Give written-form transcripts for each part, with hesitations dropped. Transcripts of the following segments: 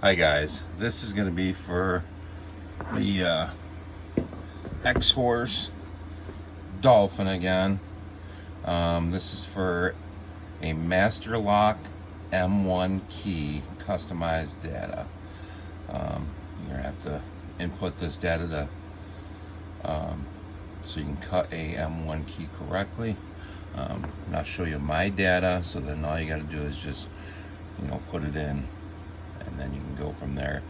Hi guys, this is going to be for the XHorse Dolphin again. This is for a Master Lock M1 key customized data. You're going to have to input this data so you can cut a M1 key correctly. And I'll show you my data, so then all you got to do is just put it in, and then you can go from there.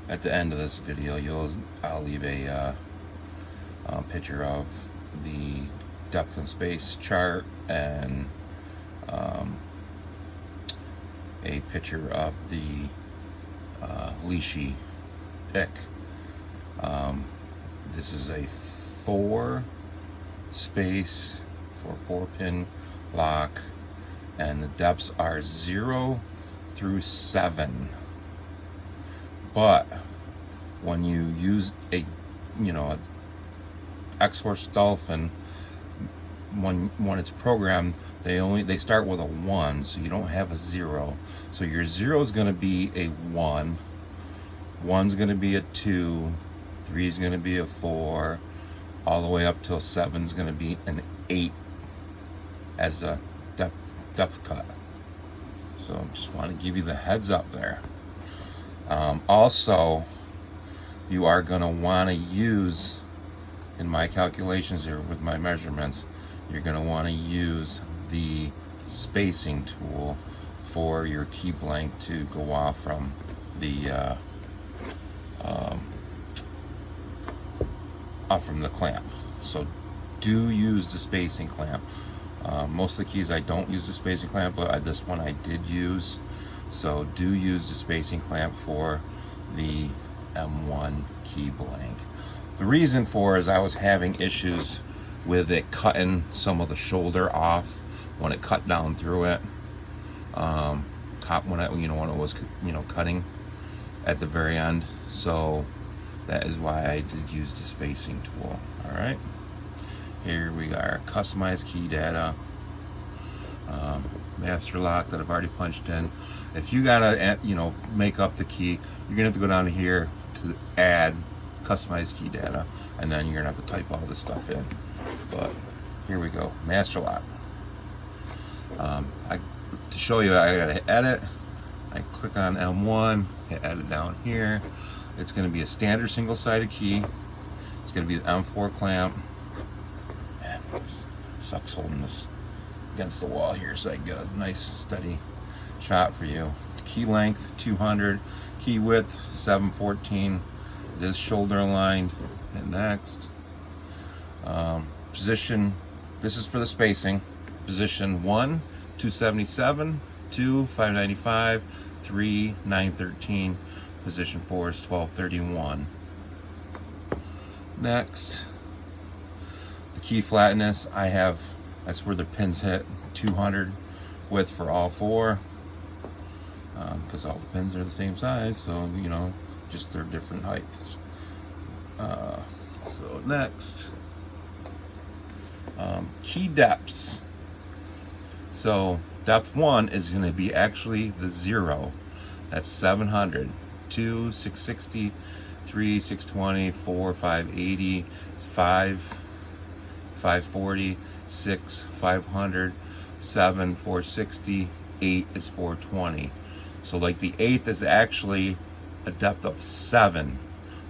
At the end of this video, I'll leave a picture of the depth and space chart and a picture of the leashy pick. This is a 4-pin lock, and the depths are 0 through 7. But when you use a XHorse Dolphin, when it's programmed, they start with a 1, so you don't have a 0. So your 0 is going to be a 1, 1's going to be a 2, 3 is going to be a 4, all the way up till 7's going to be an 8 as a depth cut. So just want to give you the heads up there. Also, you are going to want to use, in my calculations here with my measurements, you're going to want to use the spacing tool for your key blank to go off from the clamp. So do use the spacing clamp. Most of the keys I don't use the spacing clamp, but this one I did use. So do use the spacing clamp for the M1 key blank. The reason for is I was having issues with it cutting some of the shoulder off when it cut down through it. When it was cutting at the very end. So that is why I did use the spacing tool. All right. Here we got our customized key data. Master lock that I've already punched in. If you gotta make up the key, you're gonna have to go down here to add customized key data, and then you're gonna have to type all this stuff in. But here we go, master lock. To show you, I gotta hit edit. I click on M1, hit edit down here. It's gonna be a standard single-sided key. It's gonna be the M4 clamp. Man, it sucks holding this against the wall here so I can get a nice steady shot for you. Key length 200, key width 714. It is shoulder aligned. And next, position. This is for the spacing. Position 1, 277, 2, 595, 3, 913. Position 4 is 1231. Next, the key flatness. That's where the pins hit, 200 width for all 4, because all the pins are the same size, so just they're different heights. So next, key depths. So depth 1 is going to be actually the 0. That's 700, 2, 660, 3, 620, 4, 580, 5, 540, 6, 500, 7, 460, 8 is 420. So like the 8th is actually a depth of 7.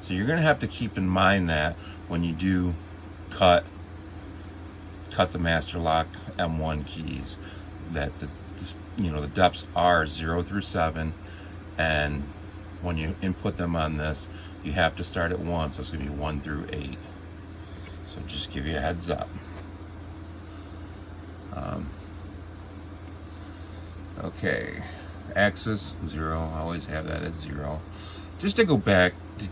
So you're going to have to keep in mind that when you do cut the master lock M1 keys, that the depths are 0 through 7, and when you input them on this, you have to start at 1, so it's going to be 1 through 8. So just give you a heads up. Okay, axis 0. I always have that at 0. Just to go back, to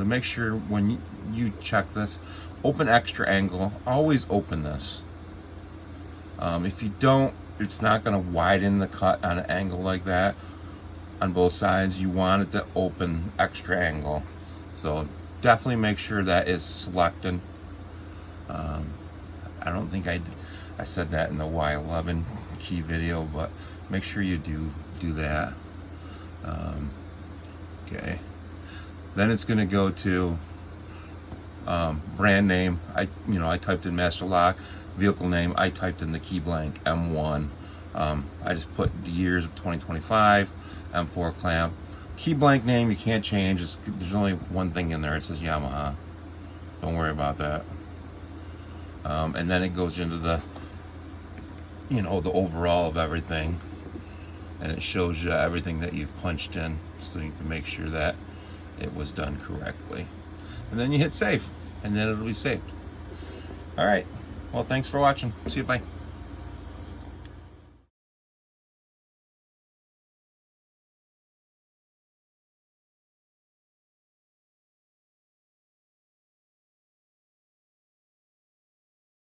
make sure when you check this, open extra angle. Always open this. If you don't, it's not going to widen the cut on an angle like that on both sides. You want it to open extra angle. So definitely make sure that is selected. I don't think I said that in the Y11 key video, but make sure you do that. Okay. Then it's going to go to brand name. I typed in master lock. Vehicle name, I typed in the key blank M1. I just put the years of 2025, M4 clamp. Key blank name you can't change. There's only one thing in there. It says Yamaha. Don't worry about that. And then it goes into the the overall of everything, and it shows you everything that you've punched in, so you can make sure that it was done correctly. And then you hit save, and then it'll be saved. All right. Well, thanks for watching. See you. Bye.